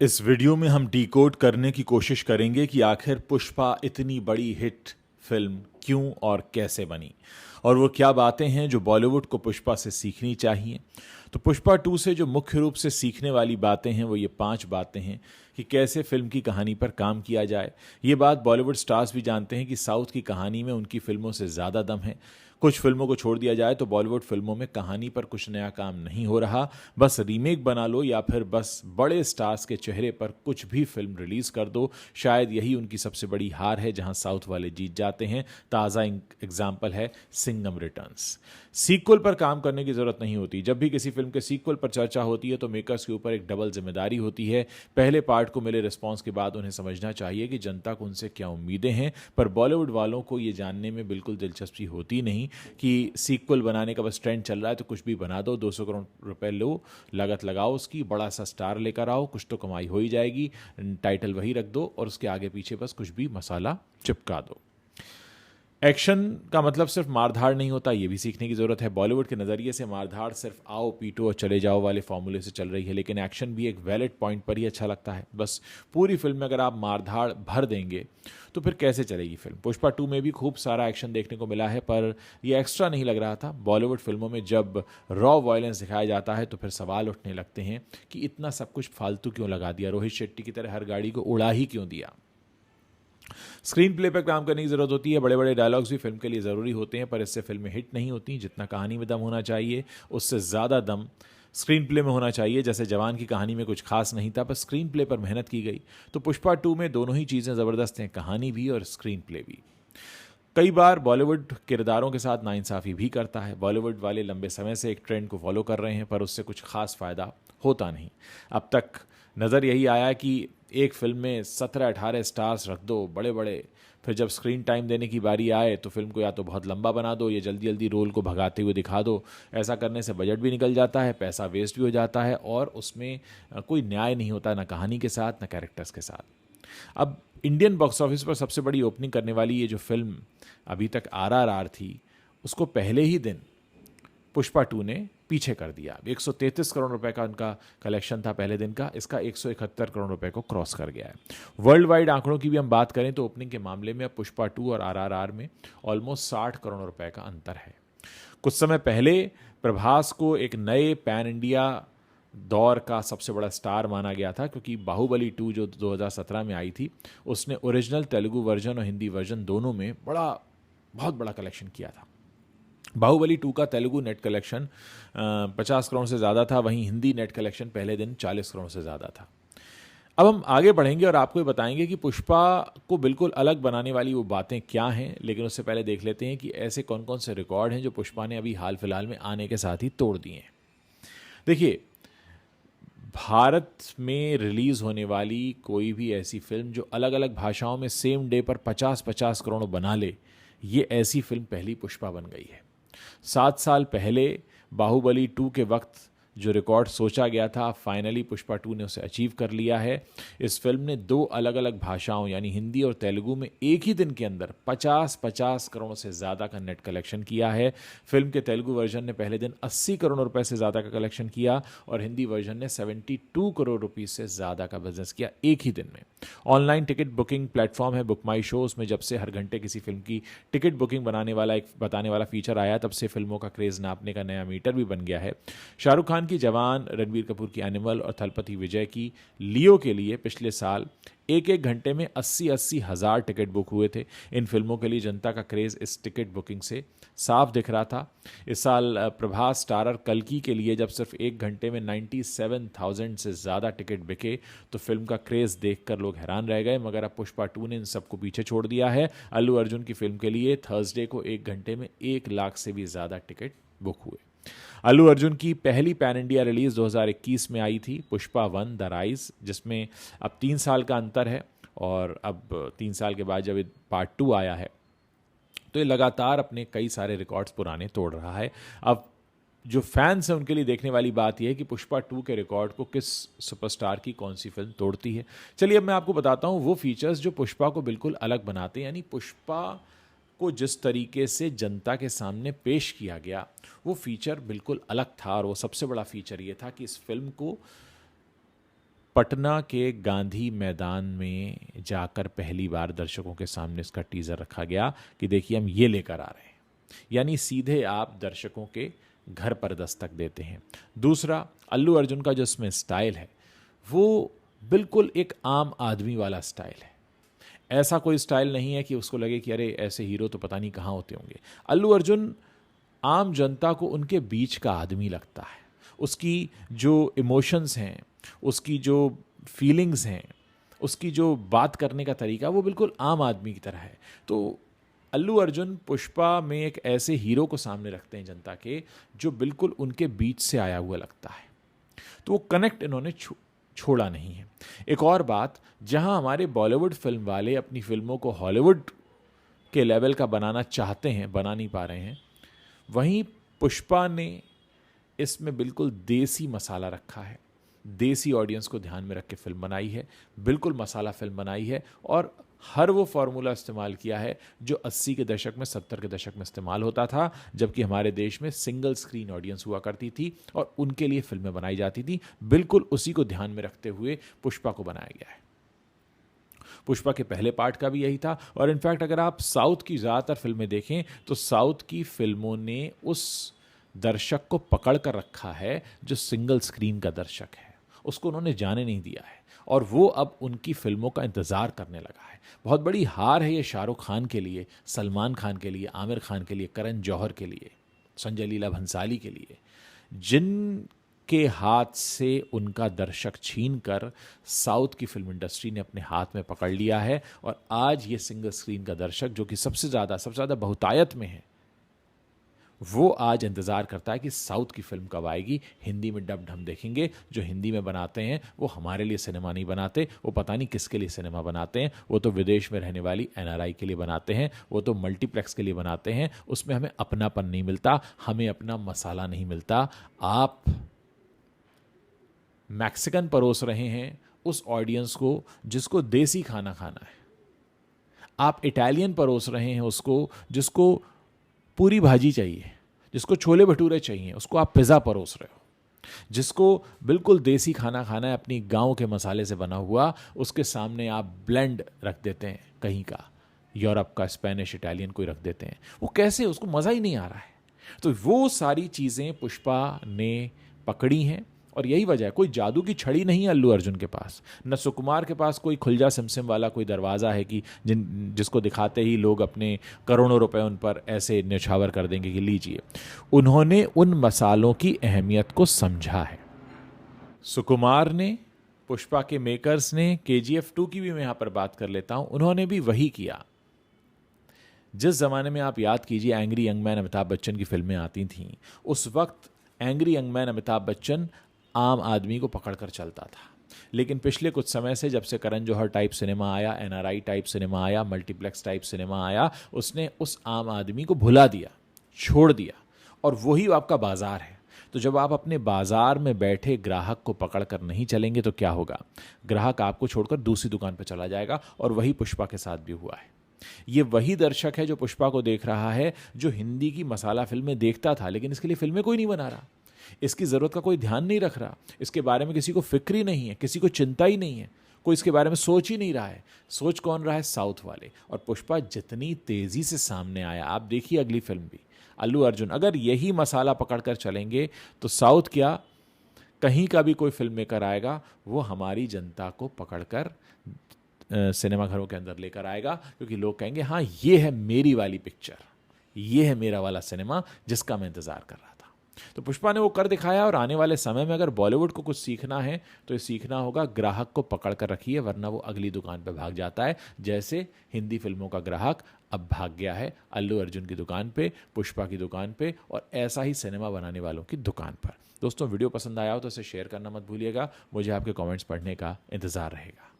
इस वीडियो में हम डिकोड करने की कोशिश करेंगे कि आखिर पुष्पा इतनी बड़ी हिट फिल्म क्यों और कैसे बनी और वो क्या बातें हैं जो बॉलीवुड को पुष्पा से सीखनी चाहिए। तो पुष्पा 2 से जो मुख्य रूप से सीखने वाली बातें हैं वो ये 5 बातें हैं कि कैसे फिल्म की कहानी पर काम किया जाए। ये बात बॉलीवुड स्टार्स भी जानते हैं कि साउथ की कहानी में उनकी फिल्मों से ज़्यादा दम है। कुछ फिल्मों को छोड़ दिया जाए तो बॉलीवुड फिल्मों में कहानी पर कुछ नया काम नहीं हो रहा, बस रीमेक बना लो या फिर बस बड़े स्टार्स के चेहरे पर कुछ भी फिल्म रिलीज कर दो। शायद यही उनकी सबसे बड़ी हार है जहां साउथ वाले जीत जाते हैं। ताज़ा एग्जाम्पल है सिंघम रिटर्न्स। सीक्वल पर काम करने की जरूरत नहीं होती। जब भी किसी फिल्म के सीक्वल पर चर्चा होती है तो मेकर्स के ऊपर एक डबल जिम्मेदारी होती है। पहले पार्ट को मिले रिस्पॉन्स के बाद उन्हें समझना चाहिए कि जनता को उनसे क्या उम्मीदें हैं, पर बॉलीवुड वालों को ये जानने में बिल्कुल दिलचस्पी होती नहीं कि सीक्वल बनाने का बस ट्रेंड चल रहा है तो कुछ भी बना दो, 200 करोड़ रुपए लो, लागत लगाओ उसकी, बड़ा सा स्टार लेकर आओ, कुछ तो कमाई हो ही जाएगी, टाइटल वही रख दो और उसके आगे पीछे बस कुछ भी मसाला चिपका दो। एक्शन का मतलब सिर्फ मारधाड़ नहीं होता, ये भी सीखने की जरूरत है। बॉलीवुड के नज़रिए से मारधाड़ सिर्फ आओ पीटो और चले जाओ वाले फॉर्मूले से चल रही है, लेकिन एक्शन भी एक वैलिड पॉइंट पर ही अच्छा लगता है। बस पूरी फिल्म में अगर आप मारधाड़ भर देंगे तो फिर कैसे चलेगी फिल्म। पुष्पा 2 में भी खूब सारा एक्शन देखने को मिला है, पर यह एक्स्ट्रा नहीं लग रहा था। बॉलीवुड फिल्मों में जब रॉ वायलेंस दिखाया जाता है तो फिर सवाल उठने लगते हैं कि इतना सब कुछ फालतू क्यों लगा दिया, रोहित शेट्टी की तरह हर गाड़ी को उड़ा ही क्यों दिया। स्क्रीन प्ले पर काम करने की जरूरत होती है। बड़े बड़े डायलॉग्स भी फिल्म के लिए ज़रूरी होते हैं, पर इससे फिल्में हिट नहीं होती। जितना कहानी में दम होना चाहिए उससे ज़्यादा दम स्क्रीन प्ले में होना चाहिए। जैसे जवान की कहानी में कुछ खास नहीं था, पर स्क्रीन प्ले पर मेहनत की गई। तो पुष्पा 2 में दोनों ही चीज़ें ज़बरदस्त हैं, कहानी भी और स्क्रीन प्ले भी। कई बार बॉलीवुड किरदारों के साथ नाइंसाफ़ी भी करता है। बॉलीवुड वाले लंबे समय से एक ट्रेंड को फॉलो कर रहे हैं, पर उससे कुछ खास फ़ायदा होता नहीं। अब तक नज़र यही आया कि एक फिल्म में 17-18 स्टार्स रख दो बड़े बड़े, फिर जब स्क्रीन टाइम देने की बारी आए तो फिल्म को या तो बहुत लंबा बना दो या जल्दी जल्दी रोल को भगाते हुए दिखा दो। ऐसा करने से बजट भी निकल जाता है, पैसा वेस्ट भी हो जाता है और उसमें कोई न्याय नहीं होता, ना कहानी के साथ ना कैरेक्टर्स के साथ। अब इंडियन बॉक्स ऑफिस पर सबसे बड़ी ओपनिंग करने वाली ये जो फिल्म अभी तक RRR थी, उसको पहले ही दिन पुष्पा 2 ने पीछे कर दिया। 133 करोड़ रुपए का उनका कलेक्शन था पहले दिन का, इसका 171 करोड़ रुपए को क्रॉस कर गया है। वर्ल्ड वाइड आंकड़ों की भी हम बात करें तो ओपनिंग के मामले में अब पुष्पा 2 और RRR में ऑलमोस्ट 60 करोड़ रुपए का अंतर है। कुछ समय पहले प्रभास को एक नए पैन इंडिया दौर का सबसे बड़ा स्टार माना गया था, क्योंकि बाहुबली 2 जो 2017 में आई थी उसने ओरिजिनल तेलुगु वर्जन और हिंदी वर्जन दोनों में बहुत बड़ा कलेक्शन किया था। बाहुबली 2 का तेलुगु नेट कलेक्शन 50 करोड़ से ज़्यादा था, वहीं हिंदी नेट कलेक्शन पहले दिन 40 करोड़ से ज़्यादा था। अब हम आगे बढ़ेंगे और आपको ये बताएंगे कि पुष्पा को बिल्कुल अलग बनाने वाली वो बातें क्या हैं, लेकिन उससे पहले देख लेते हैं कि ऐसे कौन कौन से रिकॉर्ड हैं जो पुष्पा ने अभी हाल फिलहाल में आने के साथ ही तोड़ दिए हैं। देखिए, भारत में रिलीज़ होने वाली कोई भी ऐसी फिल्म जो अलग अलग भाषाओं में सेम डे पर 50-50 करोड़ बना ले, ये ऐसी फिल्म पहली पुष्पा बन गई है। 7 साल पहले बाहुबली 2 के वक्त जो रिकॉर्ड सोचा गया था, फाइनली पुष्पा 2 ने उसे अचीव कर लिया है। इस फिल्म ने 2 अलग अलग भाषाओं यानी हिंदी और तेलुगु में एक ही दिन के अंदर 50-50 करोड़ से ज़्यादा का नेट कलेक्शन किया है। फिल्म के तेलुगु वर्जन ने पहले दिन 80 करोड़ रुपए से ज़्यादा का कलेक्शन किया और हिंदी वर्जन ने 72 करोड़ रुपीज़ से ज़्यादा का बिजनेस किया एक ही दिन में। ऑनलाइन टिकट बुकिंग प्लेटफॉर्म है बुक माई शो, उसमें जब से हर घंटे किसी फिल्म की टिकट बुकिंग बताने वाला फीचर आया, तब से फिल्मों का क्रेज़ नापने का नया मीटर भी बन गया है। शाहरुख खान की जवान, रणबीर कपूर की एनिमल और थलपति विजय की लियो के लिए पिछले साल एक एक घंटे में 80-80 हज़ार टिकट बुक हुए थे। इन फिल्मों के लिए जनता का क्रेज़ इस टिकट बुकिंग से साफ दिख रहा था। इस साल प्रभास स्टारर कल्कि के लिए जब सिर्फ एक घंटे में 97,000 से ज़्यादा टिकट बिके तो फिल्म का क्रेज़ देखकर लोग हैरान रह गए, मगर अब पुष्पा 2 ने इन सबको पीछे छोड़ दिया है। अल्लू अर्जुन की फिल्म के लिए थर्सडे को एक घंटे में 1 लाख से भी ज़्यादा टिकट बुक हुए। अल्लू अर्जुन की पहली पैन इंडिया रिलीज 2021 में आई थी, पुष्पा 1 द राइज, जिसमें अब 3 साल का अंतर है और अब 3 साल के बाद जब पार्ट 2 आया है तो ये लगातार अपने कई सारे रिकॉर्ड्स पुराने तोड़ रहा है। अब जो फैंस हैं उनके लिए देखने वाली बात यह है कि पुष्पा 2 के रिकॉर्ड को किस सुपरस्टार की कौन सी फिल्म तोड़ती है। चलिए अब मैं आपको बताता हूँ वो फीचर्स जो पुष्पा को बिल्कुल अलग बनाते हैं, यानी पुष्पा को जिस तरीके से जनता के सामने पेश किया गया वो फीचर बिल्कुल अलग था। और वो सबसे बड़ा फीचर ये था कि इस फिल्म को पटना के गांधी मैदान में जाकर पहली बार दर्शकों के सामने इसका टीजर रखा गया कि देखिए हम ये लेकर आ रहे हैं, यानी सीधे आप दर्शकों के घर पर दस्तक देते हैं। दूसरा, अल्लू अर्जुन का जो इसमें स्टाइल है वो बिल्कुल एक आम आदमी वाला स्टाइल है। ऐसा कोई स्टाइल नहीं है कि उसको लगे कि अरे ऐसे हीरो तो पता नहीं कहाँ होते होंगे। अल्लू अर्जुन आम जनता को उनके बीच का आदमी लगता है। उसकी जो इमोशंस हैं, उसकी जो फीलिंग्स हैं, उसकी जो बात करने का तरीका वो बिल्कुल आम आदमी की तरह है। तो अल्लू अर्जुन पुष्पा में एक ऐसे हीरो को सामने रखते हैं जनता के, जो बिल्कुल उनके बीच से आया हुआ लगता है। तो वो कनेक्ट इन्होंने छोड़ा नहीं है। एक और बात, जहां हमारे बॉलीवुड फिल्म वाले अपनी फिल्मों को हॉलीवुड के लेवल का बनाना चाहते हैं, बना नहीं पा रहे हैं, वहीं पुष्पा ने इसमें बिल्कुल देसी मसाला रखा है। देसी ऑडियंस को ध्यान में रख के फिल्म बनाई है, बिल्कुल मसाला फिल्म बनाई है और हर वो फार्मूला इस्तेमाल किया है जो 80 के दशक में, 70 के दशक में इस्तेमाल होता था, जबकि हमारे देश में सिंगल स्क्रीन ऑडियंस हुआ करती थी और उनके लिए फिल्में बनाई जाती थी। बिल्कुल उसी को ध्यान में रखते हुए पुष्पा को बनाया गया है। पुष्पा के पहले पार्ट का भी यही था और इनफैक्ट अगर आप साउथ की ज़्यादातर फिल्में देखें तो साउथ की फिल्मों ने उस दर्शक को पकड़ कर रखा है जो सिंगल स्क्रीन का दर्शक है, उसको उन्होंने जाने नहीं दिया है और वो अब उनकी फिल्मों का इंतज़ार करने लगा है। बहुत बड़ी हार है ये शाहरुख खान के लिए, सलमान खान के लिए, आमिर खान के लिए, करण जौहर के लिए, संजय लीला भंसाली के लिए, जिनके हाथ से उनका दर्शक छीन कर साउथ की फिल्म इंडस्ट्री ने अपने हाथ में पकड़ लिया है और आज ये सिंगल स्क्रीन का दर्शक जो कि सबसे ज़्यादा बहुतायत में है, वो आज इंतज़ार करता है कि साउथ की फिल्म कब आएगी, हिंदी में डब्ड हम देखेंगे। जो हिंदी में बनाते हैं वो हमारे लिए सिनेमा नहीं बनाते, वो पता नहीं किसके लिए सिनेमा बनाते हैं। वो तो विदेश में रहने वाली NRI के लिए बनाते हैं, वो तो मल्टीप्लेक्स के लिए बनाते हैं। उसमें हमें अपनापन नहीं मिलता, हमें अपना मसाला नहीं मिलता। आप मैक्सिकन परोस रहे हैं उस ऑडियंस को जिसको देसी खाना खाना है, आप इटालियन परोस रहे हैं उसको जिसको पूरी भाजी चाहिए, जिसको छोले भटूरे चाहिए, उसको आप पिज़्ज़ा परोस रहे हो। जिसको बिल्कुल देसी खाना खाना है अपनी गांव के मसाले से बना हुआ, उसके सामने आप ब्लेंड रख देते हैं, कहीं का यूरोप का, स्पेनिश, इटालियन कोई रख देते हैं। वो कैसे, उसको मज़ा ही नहीं आ रहा है। तो वो सारी चीज़ें पुष्पा ने पकड़ी हैं और यही वजह है। कोई जादू की छड़ी नहीं है अल्लू अर्जुन के पास, न सुकुमार के पास कोई खुलजा सिमसिम वाला कोई दरवाज़ा है कि जिसको दिखाते ही लोग अपने करोड़ों रुपए उन पर ऐसे न्यौछावर कर देंगे कि लीजिए। उन्होंने उन मसालों की अहमियत को समझा है। सुकुमार ने, पुष्पा के मेकर्स ने, KGF 2 की भी मैं यहाँ पर बात कर लेता हूँ, उन्होंने भी वही किया। जिस ज़माने में आप याद कीजिए angry young man Amitabh Bachchan की फिल्में आती थीं, उस वक्त angry young man Amitabh Bachchan आम आदमी को पकड़कर चलता था। लेकिन पिछले कुछ समय से जब से करण जौहर टाइप सिनेमा आया, NRI टाइप सिनेमा आया, मल्टीप्लेक्स टाइप सिनेमा आया, उसने उस आम आदमी को भुला दिया, छोड़ दिया और वही आपका बाजार है। तो जब आप अपने बाजार में बैठे ग्राहक को पकड़कर नहीं चलेंगे तो क्या होगा? ग्राहक आपको छोड़कर दूसरी दुकान पर चला जाएगा और वही पुष्पा के साथ भी हुआ है। ये वही दर्शक है जो पुष्पा को देख रहा है, जो हिंदी की मसाला फिल्में देखता था लेकिन इसके लिए फिल्में कोई नहीं बना रहा, इसकी ज़रूरत का कोई ध्यान नहीं रख रहा, इसके बारे में किसी को फिक्र ही नहीं है, किसी को चिंता ही नहीं है, कोई इसके बारे में सोच ही नहीं रहा है। सोच कौन रहा है? साउथ वाले। और पुष्पा जितनी तेज़ी से सामने आया, आप देखिए अगली फिल्म भी अल्लू अर्जुन, अगर यही मसाला पकड़कर चलेंगे तो साउथ क्या, कहीं का भी कोई फिल्म मेकर आएगा वो हमारी जनता को पकड़कर सिनेमाघरों के अंदर लेकर आएगा, क्योंकि लोग कहेंगे हाँ ये है मेरी वाली पिक्चर, ये है मेरा वाला सिनेमा जिसका मैं इंतज़ार कर रहा था। तो पुष्पा ने वो कर दिखाया और आने वाले समय में अगर बॉलीवुड को कुछ सीखना है तो ये सीखना होगा ग्राहक को पकड़ कर रखिए, वरना वो अगली दुकान पर भाग जाता है, जैसे हिंदी फिल्मों का ग्राहक अब भाग गया है अल्लू अर्जुन की दुकान पे, पुष्पा की दुकान पे और ऐसा ही सिनेमा बनाने वालों की दुकान पर। दोस्तों वीडियो पसंद आया हो तो इसे शेयर करना मत भूलिएगा। मुझे आपके कमेंट्स पढ़ने का इंतज़ार रहेगा।